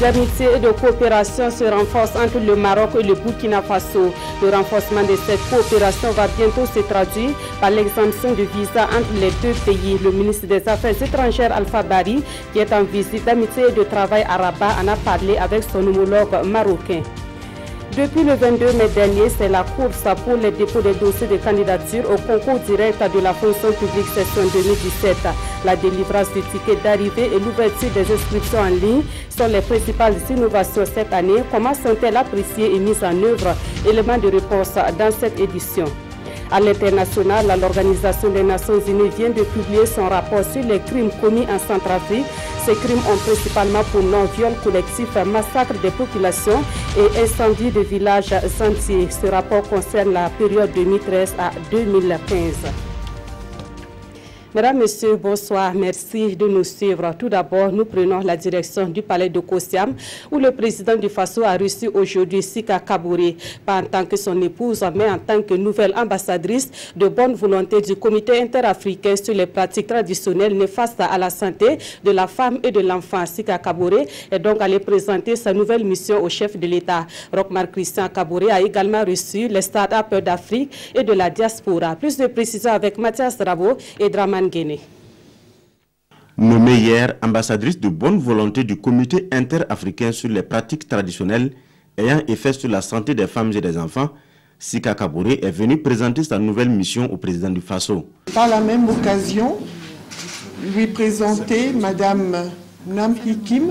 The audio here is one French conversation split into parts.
d'amitié et de coopération se renforcent entre le Maroc et le Burkina Faso. Le renforcement de cette coopération va bientôt se traduire par l'exemption de visa entre les deux pays. Le ministre des Affaires étrangères Alpha Bari, qui est en visite d'amitié et de travail à Rabat, en a parlé avec son homologue marocain. Depuis le 22 mai dernier, c'est la course pour les dépôts des dossiers de candidature au concours direct de la fonction publique session 2017. La délivrance du ticket d'arrivée et l'ouverture des inscriptions en ligne sont les principales innovations cette année. Comment sont-elles appréciées et mises en œuvre? Éléments de réponse dans cette édition. À l'international, l'Organisation des Nations Unies vient de publier son rapport sur les crimes commis en Centrafrique. Ces crimes ont principalement pour nom viol collectif, massacre des populations et incendie de villages entiers. Ce rapport concerne la période 2013 à 2015. Mesdames, Messieurs, bonsoir. Merci de nous suivre. Tout d'abord, nous prenons la direction du palais de Kossiam, où le président du Faso a reçu aujourd'hui Sika Kaboré, pas en tant que son épouse, mais en tant que nouvelle ambassadrice de bonne volonté du comité interafricain sur les pratiques traditionnelles néfastes à la santé de la femme et de l'enfant. Sika Kaboré est donc allé présenter sa nouvelle mission au chef de l'État. Rochmar Christian Kaboré a également reçu les start-up d'Afrique et de la diaspora. Plus de précisions avec Mathias Rabo et Draman Guéné. Nommée hier ambassadrice de bonne volonté du comité interafricain sur les pratiques traditionnelles ayant effet sur la santé des femmes et des enfants, Sika Kaboré est venue présenter sa nouvelle mission au président du Faso. Par la même occasion, lui présenter Madame Namhi Kim,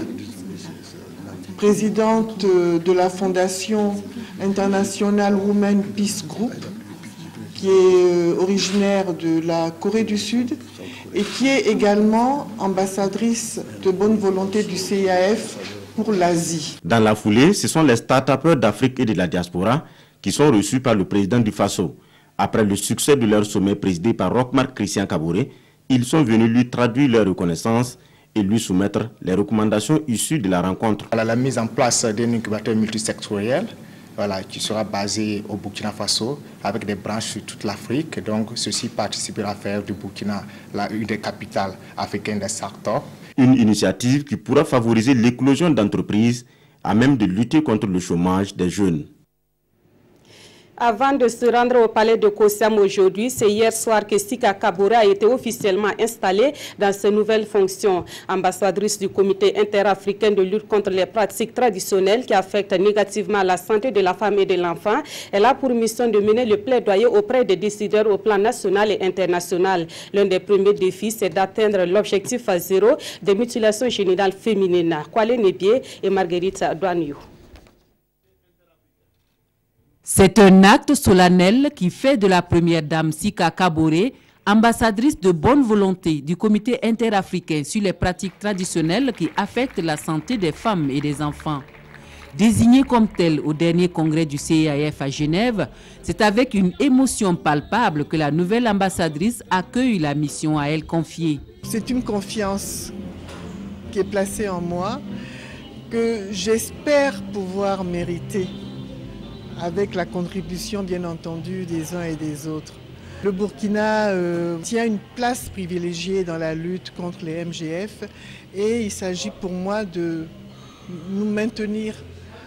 présidente de la Fondation internationale Women Peace Group, qui est originaire de la Corée du Sud et qui est également ambassadrice de bonne volonté du CIAF pour l'Asie. Dans la foulée, ce sont les start-upers d'Afrique et de la diaspora qui sont reçus par le président du Faso. Après le succès de leur sommet présidé par Rochmar Christian Kaboré, ils sont venus lui traduire leur reconnaissance et lui soumettre les recommandations issues de la rencontre. La mise en place d'un incubateur multisectoriel, qui sera basé au Burkina Faso avec des branches sur toute l'Afrique. Donc, ceci participera à faire du Burkina une des capitales africaines des startups. Une initiative qui pourra favoriser l'éclosion d'entreprises à même de lutter contre le chômage des jeunes. Avant de se rendre au palais de Kossiam aujourd'hui, c'est hier soir que Sika Kaboré a été officiellement installée dans ses nouvelles fonctions. Ambassadrice du comité interafricain de lutte contre les pratiques traditionnelles qui affectent négativement la santé de la femme et de l'enfant, elle a pour mission de mener le plaidoyer auprès des décideurs au plan national et international. L'un des premiers défis, c'est d'atteindre l'objectif à zéro des mutilations génitales féminines. Kwale Nebié et Marguerite Douaniou. C'est un acte solennel qui fait de la première dame Sika Kaboré ambassadrice de bonne volonté du comité interafricain sur les pratiques traditionnelles qui affectent la santé des femmes et des enfants. Désignée comme telle au dernier congrès du CIAF à Genève, c'est avec une émotion palpable que la nouvelle ambassadrice accueille la mission à elle confiée. C'est une confiance qui est placée en moi que j'espère pouvoir mériter, avec la contribution bien entendu des uns et des autres. Le Burkina tient une place privilégiée dans la lutte contre les MGF et il s'agit pour moi de nous maintenir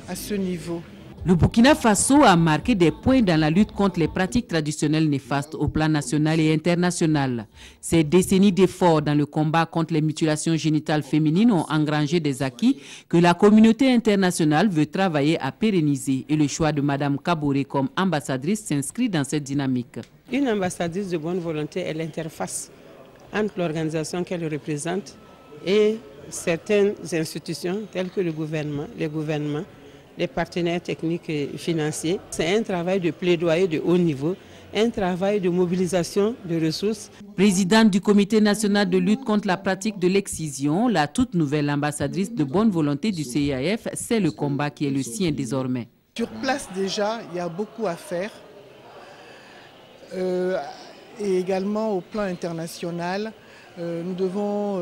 à ce niveau. Le Burkina Faso a marqué des points dans la lutte contre les pratiques traditionnelles néfastes au plan national et international. Ces décennies d'efforts dans le combat contre les mutilations génitales féminines ont engrangé des acquis que la communauté internationale veut travailler à pérenniser et le choix de Mme Kaboré comme ambassadrice s'inscrit dans cette dynamique. Une ambassadrice de bonne volonté est l'interface entre l'organisation qu'elle représente et certaines institutions telles que le gouvernement, les gouvernements, les partenaires techniques et financiers. C'est un travail de plaidoyer de haut niveau, un travail de mobilisation de ressources. Présidente du comité national de lutte contre la pratique de l'excision, la toute nouvelle ambassadrice de bonne volonté du CIAF, c'est le combat qui est le sien désormais. Sur place déjà, il y a beaucoup à faire. Et également au plan international, nous devons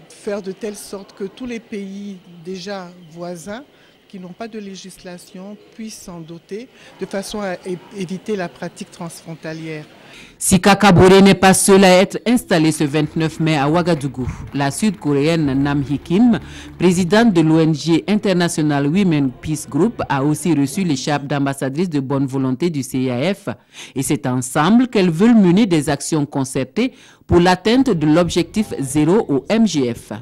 faire de telle sorte que tous les pays déjà voisins qui n'ont pas de législation puissent s'en doter de façon à éviter la pratique transfrontalière. Sika Kaboré n'est pas seule à être installée ce 29 mai à Ouagadougou. La sud-coréenne Nam Hee Kim, présidente de l'ONG International Women Peace Group, a aussi reçu l'écharpe d'ambassadrice de bonne volonté du CIAF. Et c'est ensemble qu'elles veulent mener des actions concertées pour l'atteinte de l'objectif zéro au MGF.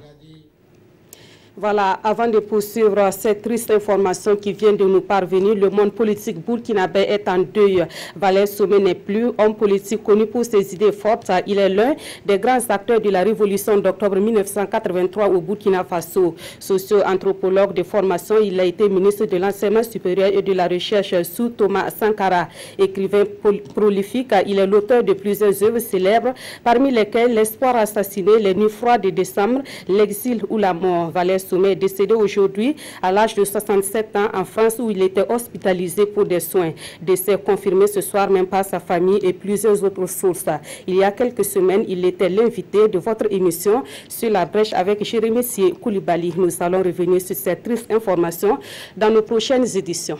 Voilà, avant de poursuivre cette triste information qui vient de nous parvenir, le monde politique burkinabé est en deuil. Valère Sommé n'est plus homme politique connu pour ses idées fortes. Il est l'un des grands acteurs de la révolution d'octobre 1983 au Burkina Faso. Socio-anthropologue de formation, il a été ministre de l'enseignement supérieur et de la recherche sous Thomas Sankara. Écrivain prolifique, il est l'auteur de plusieurs œuvres célèbres, parmi lesquelles L'espoir assassiné, Les nuits froides de décembre, L'exil ou la mort. Valère Sommé est décédé aujourd'hui à l'âge de 67 ans en France où il était hospitalisé pour des soins. Décès confirmé ce soir même par sa famille et plusieurs autres sources. Il y a quelques semaines, il était l'invité de votre émission Sur la brèche avec Jérémy Koulibaly. Nous allons revenir sur cette triste information dans nos prochaines éditions.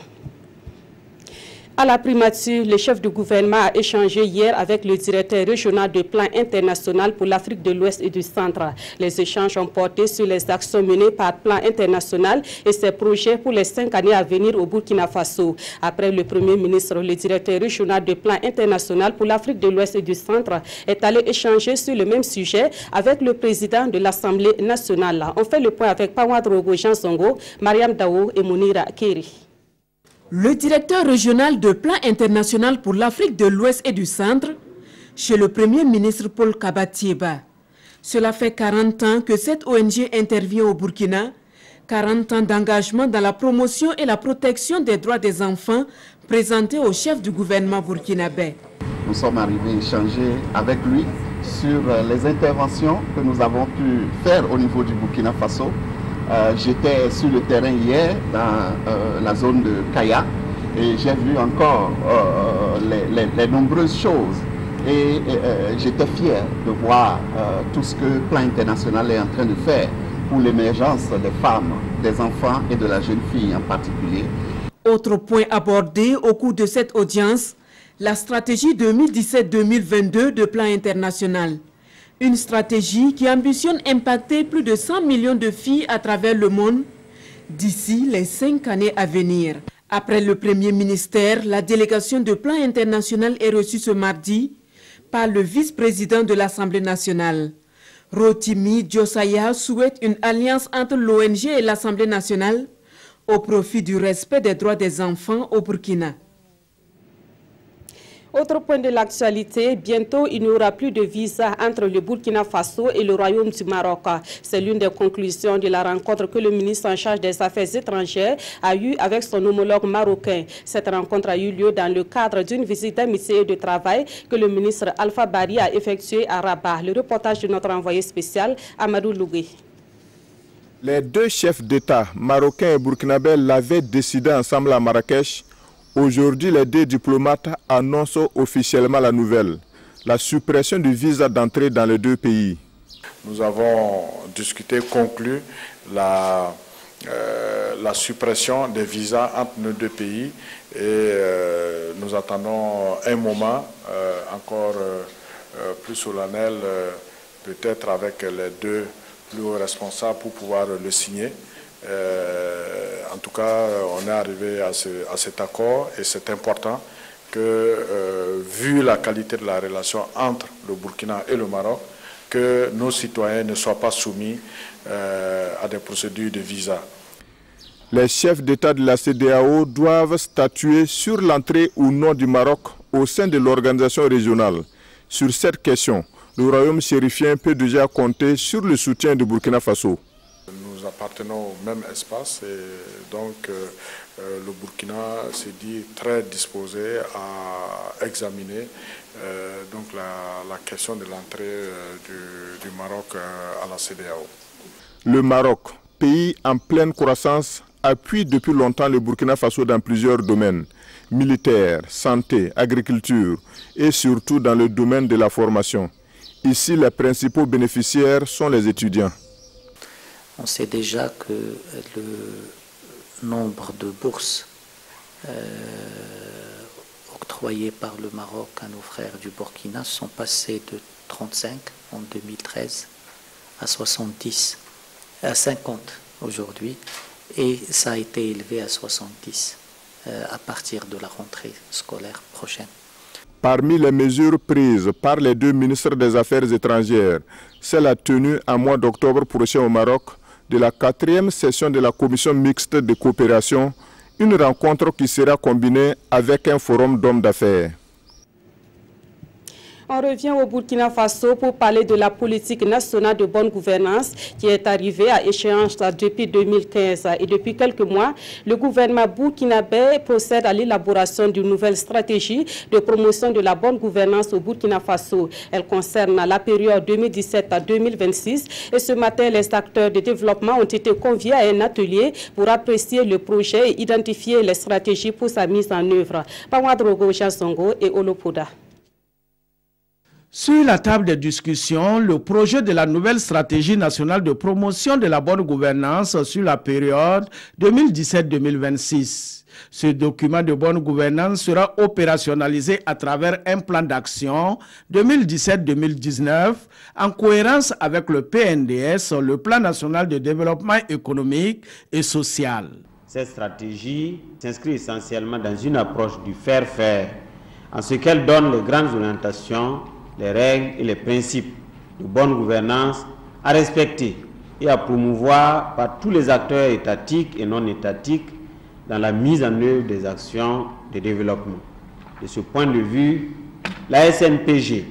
À la primature, le chef du gouvernement a échangé hier avec le directeur régional de plan international pour l'Afrique de l'Ouest et du Centre. Les échanges ont porté sur les actions menées par Plan International et ses projets pour les 5 années à venir au Burkina Faso. Après le Premier ministre, le directeur régional de plan international pour l'Afrique de l'Ouest et du Centre est allé échanger sur le même sujet avec le président de l'Assemblée nationale. On fait le point avec Pawadrogo Jean Songo, Mariam Daou et Mounira Keri. Le directeur régional de plan international pour l'Afrique de l'Ouest et du Centre, chez le Premier ministre Paul Kabatieba. Cela fait 40 ans que cette ONG intervient au Burkina, 40 ans d'engagement dans la promotion et la protection des droits des enfants présentés au chef du gouvernement burkinabé. Nous sommes arrivés échanger avec lui sur les interventions que nous avons pu faire au niveau du Burkina Faso. J'étais sur le terrain hier dans la zone de Kaya et j'ai vu encore les nombreuses choses et j'étais fier de voir tout ce que Plan International est en train de faire pour l'émergence des femmes, des enfants et de la jeune fille en particulier. Autre point abordé au cours de cette audience, la stratégie 2017-2022 de Plan International. Une stratégie qui ambitionne impacter plus de 100 millions de filles à travers le monde d'ici les 5 années à venir. Après le Premier ministère, la délégation de Plan International est reçue ce mardi par le vice-président de l'Assemblée nationale. Rotimi Diosaya souhaite une alliance entre l'ONG et l'Assemblée nationale au profit du respect des droits des enfants au Burkina. Autre point de l'actualité, bientôt il n'y aura plus de visa entre le Burkina Faso et le Royaume du Maroc. C'est l'une des conclusions de la rencontre que le ministre en charge des Affaires étrangères a eue avec son homologue marocain. Cette rencontre a eu lieu dans le cadre d'une visite d'amitié et de travail que le ministre Alpha Bari a effectuée à Rabat. Le reportage de notre envoyé spécial, Amadou Lougué. Les deux chefs d'État, marocains et burkinabés, l'avaient décidé ensemble à Marrakech. Aujourd'hui, les deux diplomates annoncent officiellement la nouvelle, la suppression du visa d'entrée dans les deux pays. Nous avons discuté, conclu la suppression des visas entre nos deux pays et nous attendons un moment encore plus solennel, peut-être avec les deux plus hauts responsables pour pouvoir le signer. En tout cas, on est arrivé à cet accord et c'est important que, vu la qualité de la relation entre le Burkina et le Maroc, que nos citoyens ne soient pas soumis à des procédures de visa. Les chefs d'État de la CEDEAO doivent statuer sur l'entrée ou non du Maroc au sein de l'organisation régionale. Sur cette question, le royaume chérifien peut déjà compter sur le soutien du Burkina Faso. Nous appartenons au même espace et donc le Burkina s'est dit très disposé à examiner donc la question de l'entrée du Maroc à la CEDEAO. Le Maroc, pays en pleine croissance, appuie depuis longtemps le Burkina Faso dans plusieurs domaines, militaires, santé, agriculture et surtout dans le domaine de la formation. Ici, les principaux bénéficiaires sont les étudiants. On sait déjà que nombre de bourses octroyées par le Maroc à nos frères du Burkina sont passées de 35 en 2013 à 70, à 50 aujourd'hui, et ça a été élevé à 70 à partir de la rentrée scolaire prochaine. Parmi les mesures prises par les deux ministres des Affaires étrangères, c'est la tenue en mois d'octobre prochain au Maroc de la 4e session de la Commission mixte de coopération, une rencontre qui sera combinée avec un forum d'hommes d'affaires. On revient au Burkina Faso pour parler de la politique nationale de bonne gouvernance qui est arrivée à échéance depuis 2015. Et depuis quelques mois, le gouvernement burkinabé procède à l'élaboration d'une nouvelle stratégie de promotion de la bonne gouvernance au Burkina Faso. Elle concerne la période 2017 à 2026. Et ce matin, les acteurs de développement ont été conviés à un atelier pour apprécier le projet et identifier les stratégies pour sa mise en œuvre. Pawadrogo Chansongo et Olopoda. Sur la table de discussion, le projet de la nouvelle stratégie nationale de promotion de la bonne gouvernance sur la période 2017-2026. Ce document de bonne gouvernance sera opérationnalisé à travers un plan d'action 2017-2019 en cohérence avec le PNDS, le Plan national de développement économique et social. Cette stratégie s'inscrit essentiellement dans une approche du faire-faire, en ce qu'elle donne les grandes orientations, les règles et les principes de bonne gouvernance à respecter et à promouvoir par tous les acteurs étatiques et non étatiques dans la mise en œuvre des actions de développement. De ce point de vue, la SNPG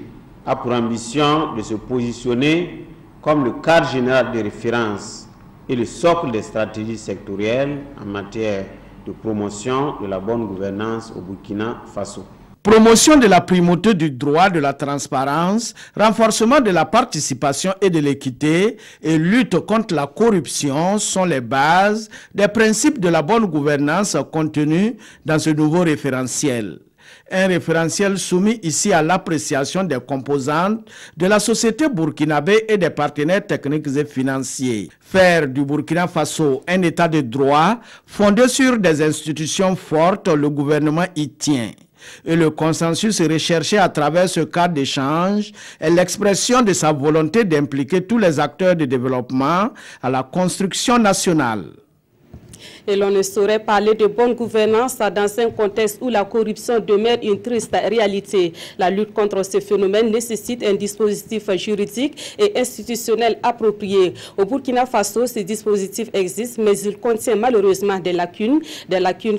a pour ambition de se positionner comme le cadre général de référence et le socle des stratégies sectorielles en matière de promotion de la bonne gouvernance au Burkina Faso. Promotion de la primauté du droit, de la transparence, renforcement de la participation et de l'équité et lutte contre la corruption sont les bases des principes de la bonne gouvernance contenus dans ce nouveau référentiel. Un référentiel soumis ici à l'appréciation des composantes de la société burkinabé et des partenaires techniques et financiers. Faire du Burkina Faso un état de droit fondé sur des institutions fortes, le gouvernement y tient. Et le consensus recherché à travers ce cadre d'échange est l'expression de sa volonté d'impliquer tous les acteurs de développement à la construction nationale. Et l'on ne saurait parler de bonne gouvernance dans un contexte où la corruption demeure une triste réalité. La lutte contre ce phénomène nécessite un dispositif juridique et institutionnel approprié. Au Burkina Faso, ces dispositifs existent, mais ils contiennent malheureusement des lacunes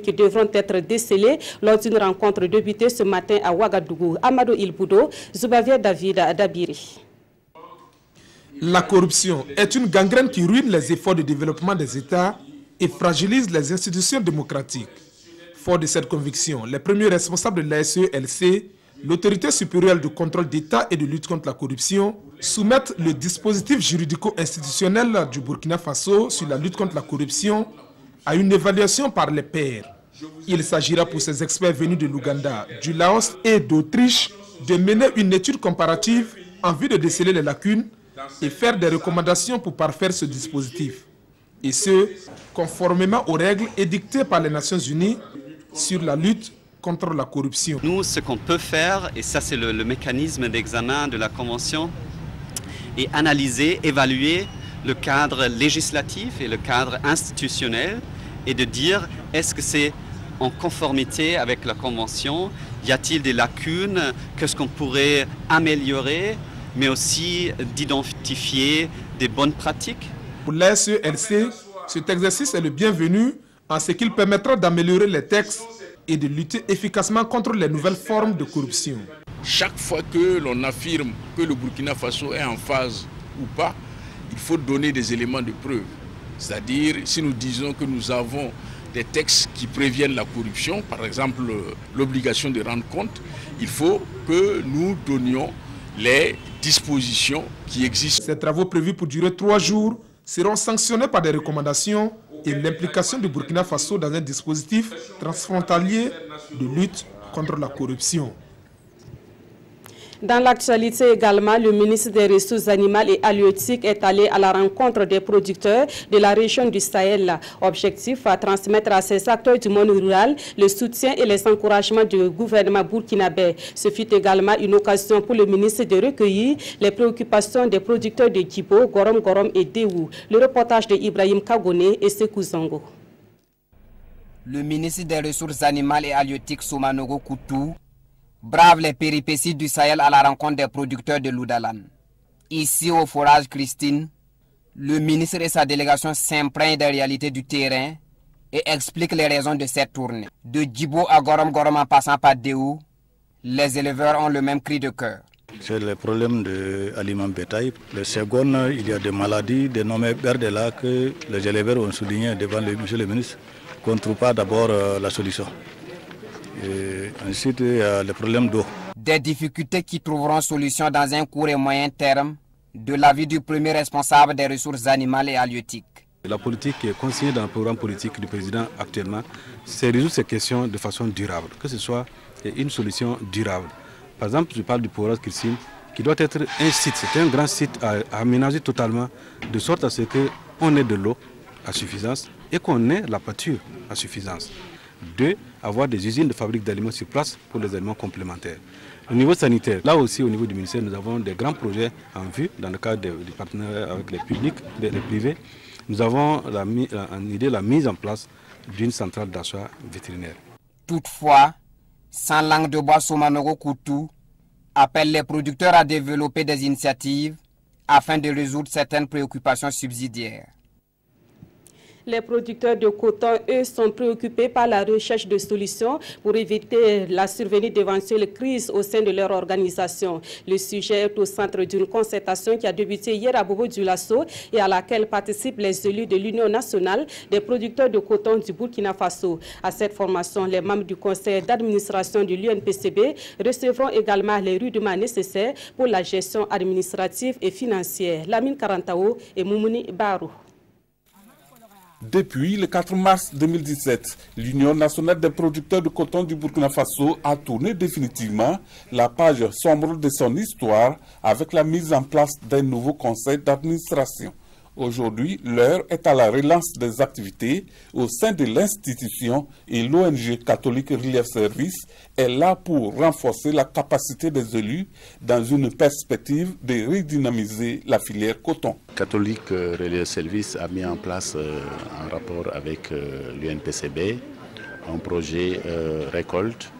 qui devront être décelées lors d'une rencontre débutée ce matin à Ouagadougou. Amadou Ilboudo, Zubavia David Dabiri. La corruption est une gangrène qui ruine les efforts de développement des États et fragilise les institutions démocratiques. Fort de cette conviction, les premiers responsables de l'ASE-LC, l'autorité supérieure de contrôle d'État et de lutte contre la corruption, soumettent le dispositif juridico-institutionnel du Burkina Faso sur la lutte contre la corruption à une évaluation par les pairs. Il s'agira pour ces experts venus de l'Ouganda, du Laos et d'Autriche de mener une étude comparative en vue de déceler les lacunes et faire des recommandations pour parfaire ce dispositif. Et ce, conformément aux règles édictées par les Nations Unies sur la lutte contre la corruption. Nous, ce qu'on peut faire, et ça c'est le mécanisme d'examen de la Convention, est analyser, évaluer le cadre législatif et le cadre institutionnel et de dire est-ce que c'est en conformité avec la Convention, y a-t-il des lacunes, qu'est-ce qu'on pourrait améliorer, mais aussi d'identifier des bonnes pratiques. Pour l'ASE-LC, cet exercice est le bienvenu en ce qu'il permettra d'améliorer les textes et de lutter efficacement contre les nouvelles formes de corruption. Chaque fois que l'on affirme que le Burkina Faso est en phase ou pas, il faut donner des éléments de preuve. C'est-à-dire, si nous disons que nous avons des textes qui préviennent la corruption, par exemple l'obligation de rendre compte, il faut que nous donnions les dispositions qui existent. Ces travaux prévus pour durer 3 jours seront sanctionnés par des recommandations et l'implication du Burkina Faso dans un dispositif transfrontalier de lutte contre la corruption. Dans l'actualité également, le ministre des Ressources animales et halieutiques est allé à la rencontre des producteurs de la région du Sahel. Objectif à transmettre à ces acteurs du monde rural le soutien et les encouragements du gouvernement burkinabé. Ce fut également une occasion pour le ministre de recueillir les préoccupations des producteurs de Djibo, Gorom Gorom et Déou. Le reportage de Ibrahim Kagone et Sekou Zongo. Le ministre des Ressources animales et halieutiques Soumanogo Koutou brave les péripéties du Sahel à la rencontre des producteurs de l'Oudalan. Ici au forage Christine, le ministre et sa délégation s'imprègnent des réalités du terrain et expliquent les raisons de cette tournée. De Djibo à Gorom Gorom en passant par Déou, les éleveurs ont le même cri de cœur. C'est le problème de l'aliments bétail. Le second, il y a des maladies dénommées Berdella que les éleveurs ont souligné devant monsieur le ministre qu'on ne trouve pas d'abord la solution. Et ensuite, il y a le problème d'eau. Des difficultés qui trouveront solution dans un court et moyen terme, de l'avis du premier responsable des ressources animales et halieutiques. La politique qui est consignée dans le programme politique du président actuellement, c'est résoudre ces questions de façon durable, que ce soit une solution durable. Par exemple, je parle du forage Christine, qui doit être un site, c'est un grand site à aménager totalement, de sorte à ce qu'on ait de l'eau à suffisance et qu'on ait la pâture à suffisance. 2. Avoir des usines de fabrique d'aliments sur place pour les aliments complémentaires. Au niveau sanitaire, là aussi au niveau du ministère, nous avons des grands projets en vue dans le cadre des partenariats avec les publics, les privés. Nous avons en idée la mise en place d'une centrale d'achat vétérinaire. Toutefois, sans langue de bois, Soumanogo Koutou appelle les producteurs à développer des initiatives afin de résoudre certaines préoccupations subsidiaires. Les producteurs de coton, eux, sont préoccupés par la recherche de solutions pour éviter la survenue d'éventuelles crises au sein de leur organisation. Le sujet est au centre d'une concertation qui a débuté hier à Bobo-Dioulasso et à laquelle participent les élus de l'Union nationale des producteurs de coton du Burkina Faso. À cette formation, les membres du conseil d'administration de l'UNPCB recevront également les rudiments nécessaires pour la gestion administrative et financière. Lamine Karantao et Moumouni Barou. Depuis le 4 mars 2017, l'Union nationale des producteurs de coton du Burkina Faso a tourné définitivement la page sombre de son histoire avec la mise en place d'un nouveau conseil d'administration. Aujourd'hui, l'heure est à la relance des activités au sein de l'institution et l'ONG catholique Relief Service est là pour renforcer la capacité des élus dans une perspective de redynamiser la filière coton. Catholique Relief Service a mis en place en rapport avec l'UNPCB un projet récolte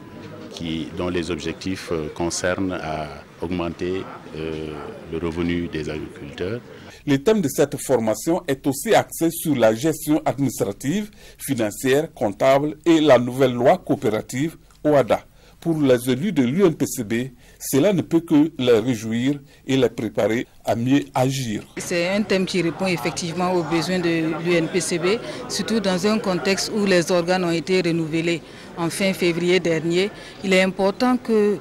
dont les objectifs concernent à augmenter le revenu des agriculteurs. Le thème de cette formation est aussi axé sur la gestion administrative, financière, comptable et la nouvelle loi coopérative OADA. Pour les élus de l'UNPCB, cela ne peut que les réjouir et les préparer à mieux agir. C'est un thème qui répond effectivement aux besoins de l'UNPCB, surtout dans un contexte où les organes ont été renouvelés en fin février dernier. Il est important que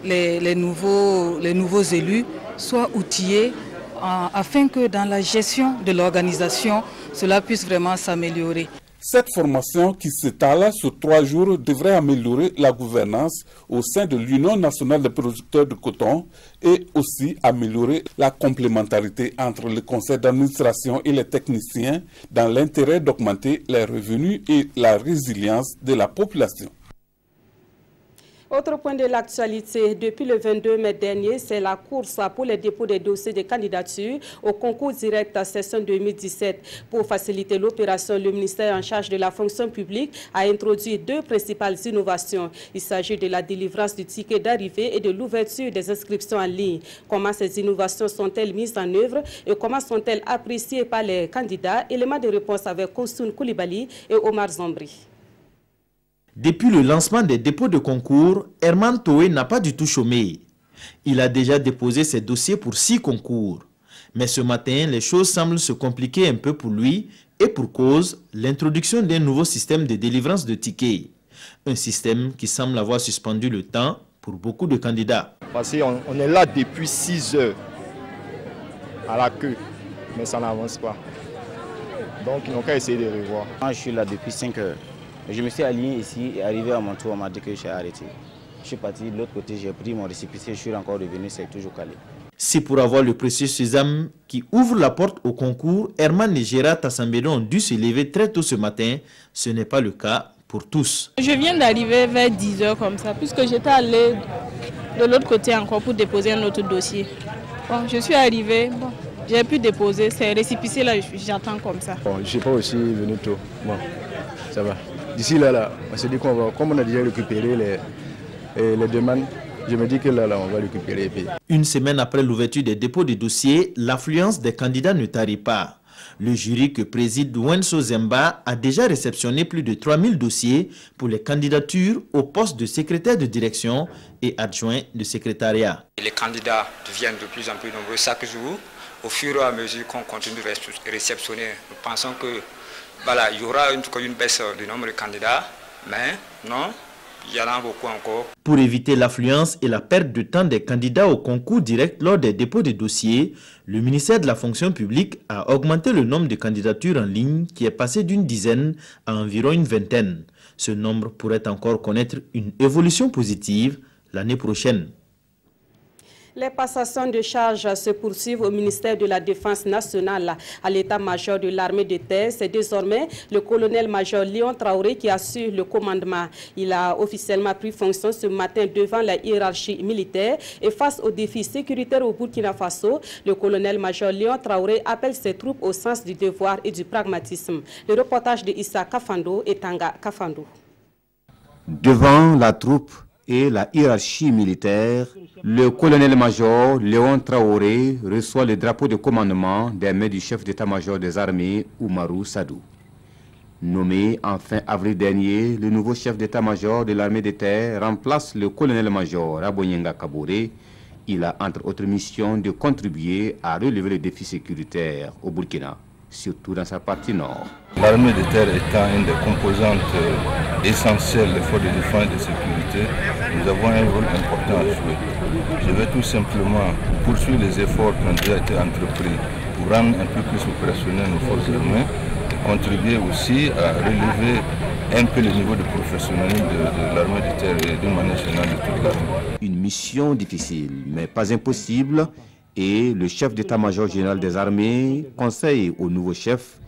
les nouveaux élus soient outillés afin que dans la gestion de l'organisation, cela puisse vraiment s'améliorer. Cette formation qui s'étale sur 3 jours devrait améliorer la gouvernance au sein de l'Union nationale des producteurs de coton et aussi améliorer la complémentarité entre le conseil d'administration et les techniciens dans l'intérêt d'augmenter les revenus et la résilience de la population. Autre point de l'actualité, depuis le 22 mai dernier, c'est la course pour les dépôts des dossiers de candidature au concours direct à session 2017. Pour faciliter l'opération, le ministère en charge de la fonction publique a introduit 2 principales innovations. Il s'agit de la délivrance du ticket d'arrivée et de l'ouverture des inscriptions en ligne. Comment ces innovations sont-elles mises en œuvre et comment sont-elles appréciées par les candidats? Élément de réponse avec Koussoun Koulibaly et Omar Zambri. Depuis le lancement des dépôts de concours, Herman Toé n'a pas du tout chômé. Il a déjà déposé ses dossiers pour 6 concours. Mais ce matin, les choses semblent se compliquer un peu pour lui et pour cause, l'introduction d'un nouveau système de délivrance de tickets. Un système qui semble avoir suspendu le temps pour beaucoup de candidats. Parce qu'on est là depuis 6 heures à la queue, mais ça n'avance pas. Donc ils n'ont qu'à essayer de revoir. Moi, je suis là depuis 5 heures. Je me suis aligné ici et arrivé à mon tour, on m'a dit que je suis arrêté. je suis parti, de l'autre côté, j'ai pris mon récépissé, je suis encore revenu, c'est toujours calé. Si pour avoir le précieux sésame qui ouvre la porte au concours, Herman et Gérard Tassambédon ont dû se lever très tôt ce matin, ce n'est pas le cas pour tous. Je viens d'arriver vers 10 h comme ça, puisque j'étais allé de l'autre côté encore pour déposer un autre dossier. Bon, je suis arrivé, bon, j'ai pu déposer, ces récépissés là, j'attends comme ça. Bon, je ne suis pas aussi venu tôt, bon, ça va. D'ici là, on s'est dit qu'on va, comme on a déjà récupéré les demandes, je me dis que là, on va récupérer et payer. Une semaine après l'ouverture des dépôts de dossiers, l'affluence des candidats ne tarit pas. Le jury que préside Wenso Zemba a déjà réceptionné plus de 3000 dossiers pour les candidatures au poste de secrétaire de direction et adjoint de secrétariat. Les candidats deviennent de plus en plus nombreux chaque jour. Au fur et à mesure qu'on continue de réceptionner, nous pensons que voilà, il y aura une baisse du nombre de candidats, mais non. Il y en a beaucoup encore. Pour éviter l'affluence et la perte de temps des candidats au concours direct lors des dépôts de dossiers, le ministère de la fonction publique a augmenté le nombre de candidatures en ligne qui est passé d'une dizaine à environ une vingtaine. Ce nombre pourrait encore connaître une évolution positive l'année prochaine. Les passations de charges se poursuivent au ministère de la Défense nationale. À l'état-major de l'armée de terre, c'est désormais le colonel-major Léon Traoré qui assure le commandement. Il a officiellement pris fonction ce matin devant la hiérarchie militaire et face aux défis sécuritaires au Burkina Faso, le colonel-major Léon Traoré appelle ses troupes au sens du devoir et du pragmatisme. Le reportage de Issa Kafando et Tanga Kafando. Devant la troupe et la hiérarchie militaire, le colonel-major Léon Traoré reçoit le drapeau de commandement des mains du chef d'état-major des armées, Oumarou Sadou. Nommé en fin avril dernier, le nouveau chef d'état-major de l'armée de terre remplace le colonel-major Rabonyenga Kaboré. Il a entre autres missions de contribuer à relever les défis sécuritaires au Burkina, surtout dans sa partie nord. L'armée de terre étant une des composantes essentielles des forces de défense et de sécurité, nous avons un rôle important à jouer. Je vais tout simplement poursuivre les efforts qui ont déjà été entrepris pour rendre un peu plus opérationnelles nos forces armées et contribuer aussi à relever un peu le niveau de professionnalisme de l'armée de terre et d'une manière générale de toute l'armée. Une mission difficile, mais pas impossible. Et le chef d'état-major général des armées conseille au nouveau chef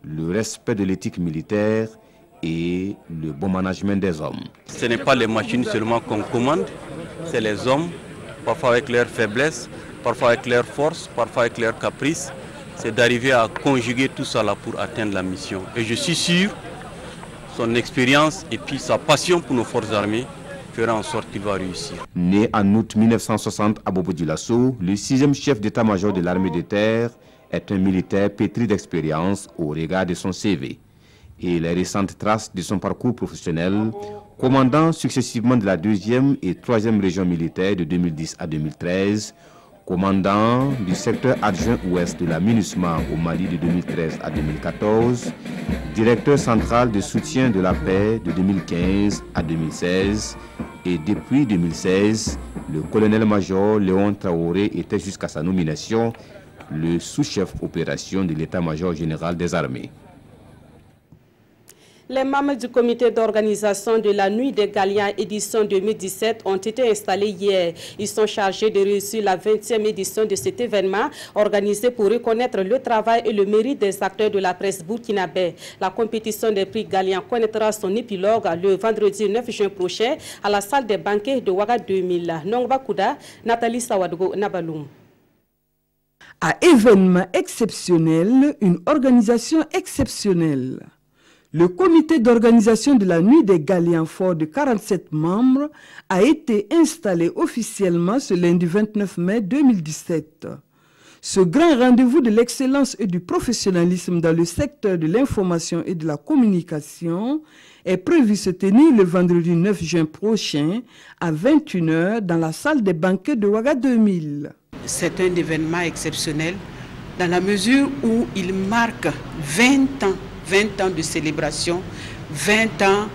le respect de l'éthique militaire et le bon management des hommes. Ce n'est pas les machines seulement qu'on commande, c'est les hommes, parfois avec leurs faiblesses, parfois avec leurs forces, parfois avec leurs caprices. C'est d'arriver à conjuguer tout ça là pour atteindre la mission. Et je suis sûr, son expérience et puis sa passion pour nos forces armées fera en sorte qu'il va réussir. Né en août 1960 à Bobo Dioulasso, le 6e chef d'état-major de l'armée de terre est un militaire pétri d'expérience au regard de son CV. Et les récentes traces de son parcours professionnel, commandant successivement de la 2e et 3e région militaire de 2010 à 2013, commandant du secteur adjoint ouest de la MINUSMA au Mali de 2013 à 2014, directeur central de soutien de la paix de 2015 à 2016, et depuis 2016, le colonel-major Léon Traoré était jusqu'à sa nomination le sous-chef opération de l'état-major général des armées. Les membres du comité d'organisation de la Nuit des Galiens édition 2017 ont été installés hier. Ils sont chargés de réussir la 20e édition de cet événement organisé pour reconnaître le travail et le mérite des acteurs de la presse burkinabé. La compétition des prix Galiens connaîtra son épilogue le vendredi 9 juin prochain à la salle des banquets de Ouaga 2000. Nongba Kouda, Nathalie Sawadgo, Nabaloum. À événement exceptionnel, une organisation exceptionnelle. Le comité d'organisation de la Nuit des Galiens fort de 47 membres a été installé officiellement ce lundi 29 mai 2017. Ce grand rendez-vous de l'excellence et du professionnalisme dans le secteur de l'information et de la communication est prévu se tenir le vendredi 9 juin prochain à 21 h dans la salle des banquets de Ouaga 2000. C'est un événement exceptionnel dans la mesure où il marque 20 ans de célébration, 20 ans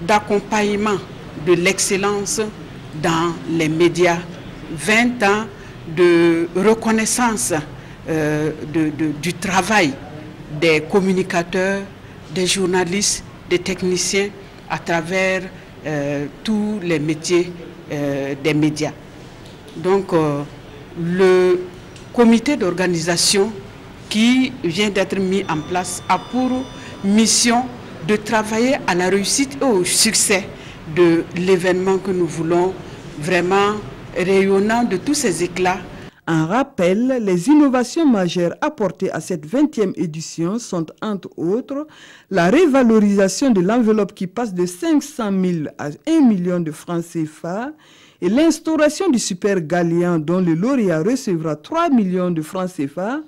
d'accompagnement de l'excellence dans les médias, 20 ans de reconnaissance du travail des communicateurs, des journalistes, des techniciens à travers tous les métiers des médias. Donc le comité d'organisation qui vient d'être mis en place a pour mission de travailler à la réussite et au succès de l'événement que nous voulons, vraiment rayonnant de tous ses éclats. En rappel, les innovations majeures apportées à cette 20e édition sont entre autres la révalorisation de l'enveloppe qui passe de 500 000 à 1 million de francs CFA et l'instauration du super Galian dont le lauréat recevra 3 millions de francs CFA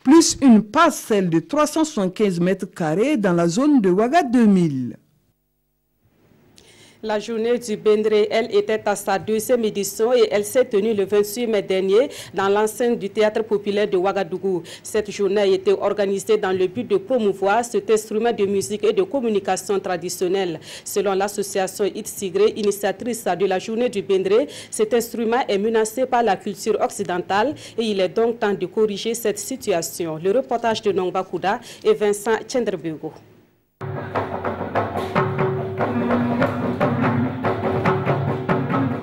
plus une parcelle de 375 mètres carrés dans la zone de Ouaga 2000. La journée du Bendré, elle était à sa 2e édition et elle s'est tenue le 28 mai dernier dans l'enceinte du théâtre populaire de Ouagadougou. Cette journée a été organisée dans le but de promouvoir cet instrument de musique et de communication traditionnelle. Selon l'association Itsigré, initiatrice de la journée du Bendré, cet instrument est menacé par la culture occidentale et il est donc temps de corriger cette situation. Le reportage de Nongba Kouda et Vincent Tchendrebego.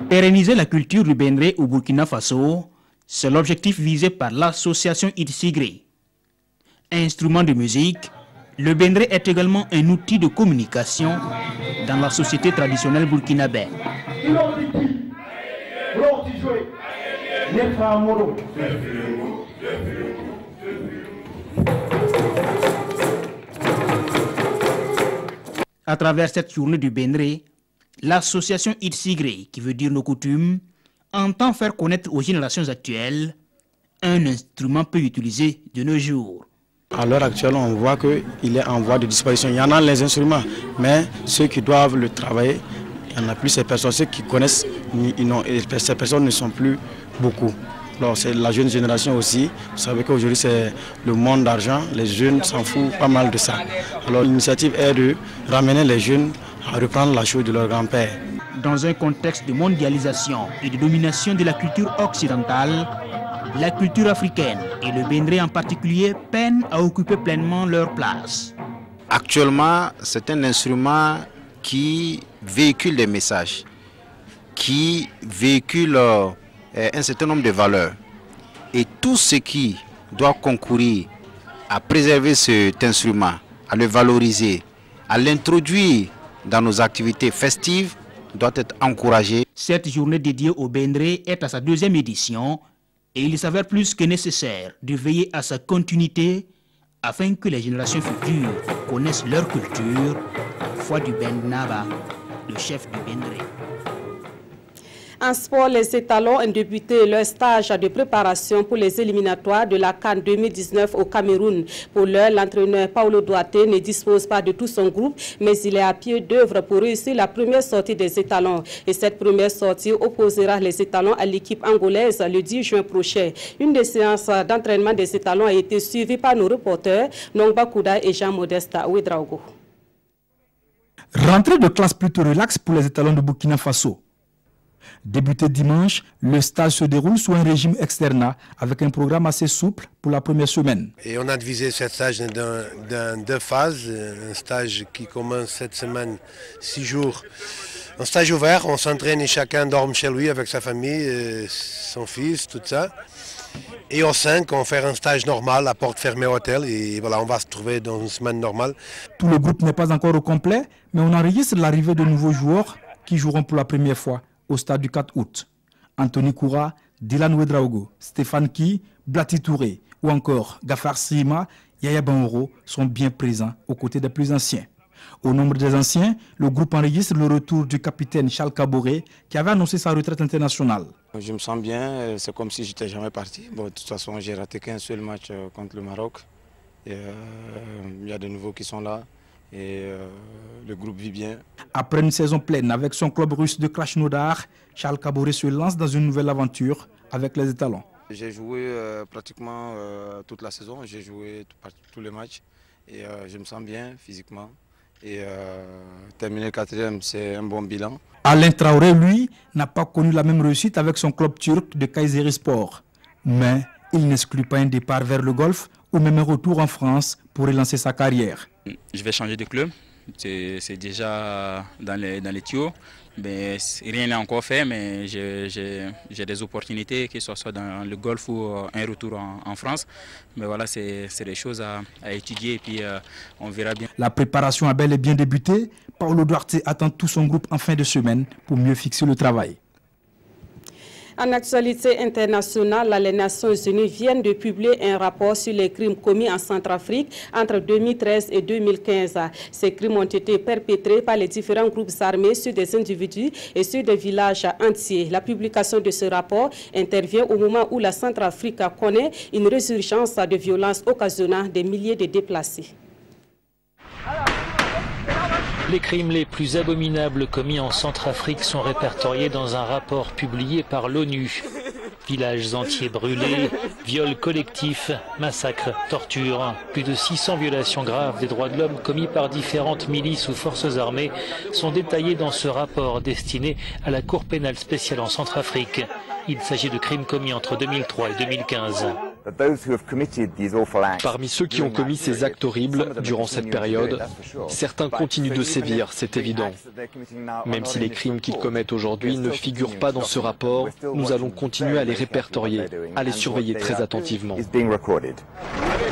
Pérenniser la culture du Bendré au Burkina Faso, c'est l'objectif visé par l'association Itsigré. Instrument de musique, le Bendré est également un outil de communication dans la société traditionnelle burkinabé. À travers cette journée du Bendré, l'association Itsigré, qui veut dire nos coutumes, entend faire connaître aux générations actuelles un instrument peu utilisé de nos jours. À l'heure actuelle, on voit qu'il est en voie de disparition. Il y en a les instruments, mais ceux qui doivent le travailler, il n'y en a plus. Ces personnes, ceux qui connaissent, ces personnes ne sont plus beaucoup. Alors c'est la jeune génération aussi. Vous savez qu'aujourd'hui c'est le monde d'argent. Les jeunes s'en foutent pas mal de ça. Alors l'initiative est de ramener les jeunes à reprendre la chose de leur grand-père. Dans un contexte de mondialisation et de domination de la culture occidentale, la culture africaine et le Bendré en particulier peinent à occuper pleinement leur place. Actuellement, c'est un instrument qui véhicule des messages, qui véhicule un certain nombre de valeurs. Et tout ce qui doit concourir à préserver cet instrument, à le valoriser, à l'introduire dans nos activités festives, doit être encouragé. Cette journée dédiée au Bendré est à sa 2e édition et il s'avère plus que nécessaire de veiller à sa continuité afin que les générations futures connaissent leur culture, foi du Bendnaba, le chef du Bendré. En sport, les étalons ont débuté leur stage de préparation pour les éliminatoires de la CAN 2019 au Cameroun. Pour l'heure, l'entraîneur Paulo Duarte ne dispose pas de tout son groupe, mais il est à pied d'œuvre pour réussir la première sortie des étalons. Et cette première sortie opposera les étalons à l'équipe angolaise le 10 juin prochain. Une des séances d'entraînement des étalons a été suivie par nos reporters Nongba Kouda et Jean-Modeste Ouedraogo. Rentrée de classe plutôt relaxe pour les étalons de Burkina Faso. Débuté dimanche, le stage se déroule sous un régime externat avec un programme assez souple pour la première semaine. Et on a divisé ce stage dans 2 phases. Un stage qui commence cette semaine, 6 jours. Un stage ouvert, on s'entraîne et chacun dort chez lui avec sa famille, son fils, tout ça. Et au 5, on fait un stage normal à porte fermée au hôtel et voilà, on va se trouver dans une semaine normale. Tout le groupe n'est pas encore au complet, mais on enregistre l'arrivée de nouveaux joueurs qui joueront pour la première fois au stade du 4 août. Anthony Koura, Dylan Ouedraogo, Stéphane Ki, Blati Touré ou encore Gafar Sima, Yaya Banoro sont bien présents aux côtés des plus anciens. Au nombre des anciens, le groupe enregistre le retour du capitaine Charles Caboret qui avait annoncé sa retraite internationale. Je me sens bien, c'est comme si je n'étais jamais parti. Bon, de toute façon, j'ai raté qu'un seul match contre le Maroc. Il y a de nouveaux qui sont là. Et le groupe vit bien. Après une saison pleine avec son club russe de Krasnodar, Charles Caboret se lance dans une nouvelle aventure avec les étalons. J'ai joué pratiquement toute la saison, j'ai joué tous les matchs et je me sens bien physiquement. Et terminer 4e, c'est un bon bilan. Alain Traoré, lui, n'a pas connu la même réussite avec son club turc de Kayserispor. Mais il n'exclut pas un départ vers le golf ou même un retour en France pour relancer sa carrière. Je vais changer de club, c'est déjà dans les tuyaux. Ben, rien n'est encore fait, mais j'ai des opportunités, que ce soit dans le Golfe ou un retour en France. Mais voilà, c'est des choses à étudier et puis on verra bien. La préparation a bel et bien débuté. Paulo Duarte attend tout son groupe en fin de semaine pour mieux fixer le travail. En actualité internationale, les Nations Unies viennent de publier un rapport sur les crimes commis en Centrafrique entre 2013 et 2015. Ces crimes ont été perpétrés par les différents groupes armés sur des individus et sur des villages entiers. La publication de ce rapport intervient au moment où la Centrafrique connaît une résurgence de violences occasionnant des milliers de déplacés. Les crimes les plus abominables commis en Centrafrique sont répertoriés dans un rapport publié par l'ONU. Villages entiers brûlés, viols collectifs, massacres, tortures. Plus de 600 violations graves des droits de l'homme commis par différentes milices ou forces armées sont détaillées dans ce rapport destiné à la Cour pénale spéciale en Centrafrique. Il s'agit de crimes commis entre 2003 et 2015. Parmi ceux qui ont commis ces actes horribles durant cette période, certains continuent de sévir, c'est évident. Même si les crimes qu'ils commettent aujourd'hui ne figurent pas dans ce rapport, nous allons continuer à les répertorier, à les surveiller très attentivement.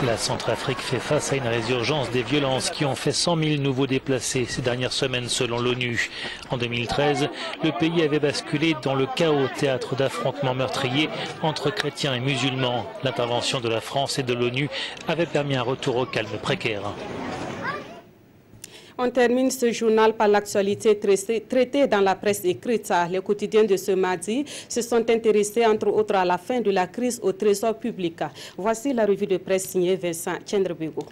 La Centrafrique fait face à une résurgence des violences qui ont fait 100 000 nouveaux déplacés ces dernières semaines selon l'ONU. En 2013, le pays avait basculé dans le chaos, théâtre d'affrontements meurtriers entre chrétiens et musulmans. L'intervention de la France et de l'ONU avait permis un retour au calme précaire. On termine ce journal par l'actualité traitée dans la presse écrite. Les quotidiens de ce mardi se sont intéressés entre autres à la fin de la crise au trésor public. Voici la revue de presse signée Vincent Tchendrebego.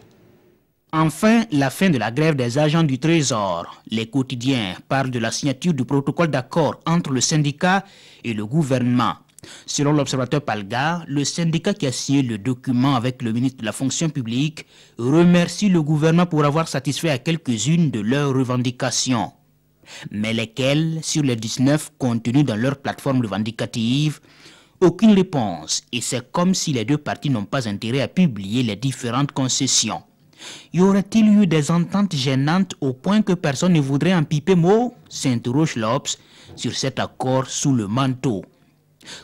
Enfin, la fin de la grève des agents du Trésor. Les quotidiens parlent de la signature du protocole d'accord entre le syndicat et le gouvernement. Selon l'observateur Palga, le syndicat qui a signé le document avec le ministre de la fonction publique remercie le gouvernement pour avoir satisfait à quelques-unes de leurs revendications. Mais lesquelles, sur les 19 contenues dans leur plateforme revendicative, aucune réponse, et c'est comme si les deux parties n'ont pas intérêt à publier les différentes concessions. Y aurait-il eu des ententes gênantes au point que personne ne voudrait en piper mot? S'interroge l'Obs sur cet accord sous le manteau.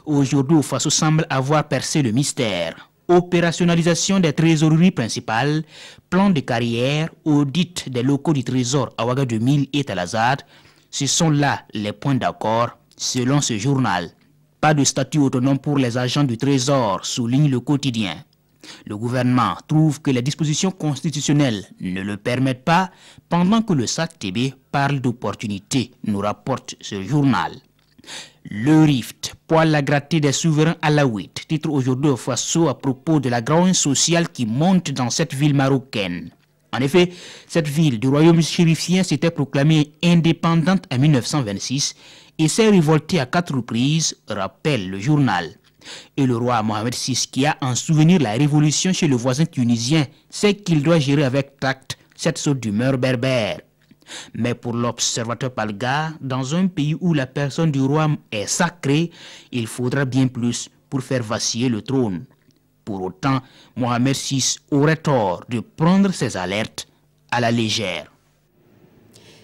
Aujourd'hui, Ofaso semble avoir percé le mystère. Opérationnalisation des trésoreries principales, plan de carrière, audit des locaux du Trésor à Ouagadougou et Talazade, ce sont là les points d'accord, selon ce journal. Pas de statut autonome pour les agents du Trésor, souligne le quotidien. Le gouvernement trouve que les dispositions constitutionnelles ne le permettent pas, pendant que le SAC-TB parle d'opportunités, nous rapporte ce journal. Le rift, poil à gratter des souverains alaouites, titre aujourd'hui au Faso à propos de la grogne sociale qui monte dans cette ville marocaine. En effet, cette ville du royaume chérifien s'était proclamée indépendante en 1926 et s'est révoltée à 4 reprises, rappelle le journal. Et le roi Mohamed VI, qui a en souvenir la révolution chez le voisin tunisien, sait qu'il doit gérer avec tact cette sorte d'humeur berbère. Mais pour l'observateur Palga, dans un pays où la personne du roi est sacrée, il faudra bien plus pour faire vaciller le trône. Pour autant, Mohamed VI aurait tort de prendre ses alertes à la légère.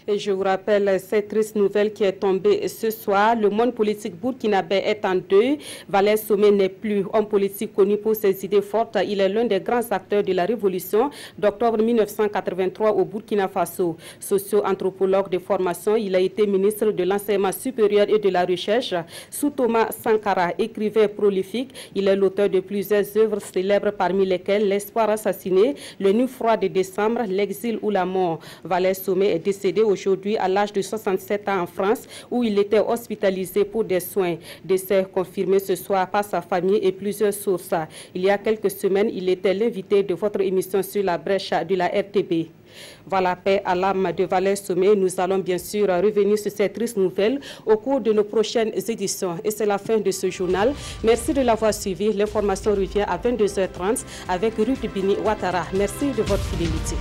Et je vous rappelle cette triste nouvelle qui est tombée ce soir. Le monde politique burkinabé est en deuil. Valère Somé n'est plus homme politique connu pour ses idées fortes. Il est l'un des grands acteurs de la révolution d'octobre 1983 au Burkina Faso. Socio-anthropologue de formation, il a été ministre de l'enseignement supérieur et de la recherche sous Thomas Sankara, écrivain prolifique. Il est l'auteur de plusieurs œuvres célèbres parmi lesquelles L'espoir assassiné, Le Nuit froid de décembre, L'exil ou la mort. Valère Somé est décédé aujourd'hui à l'âge de 67 ans en France où il était hospitalisé pour des soins. Décès confirmé ce soir par sa famille et plusieurs sources. Il y a quelques semaines, il était l'invité de votre émission sur la brèche de la RTB. Voilà, paix à l'âme de Valère Somé. Nous allons bien sûr revenir sur cette triste nouvelle au cours de nos prochaines éditions. Et c'est la fin de ce journal. Merci de l'avoir suivi. L'information revient à 22h30 avec Ruth Bini Ouattara. Merci de votre fidélité.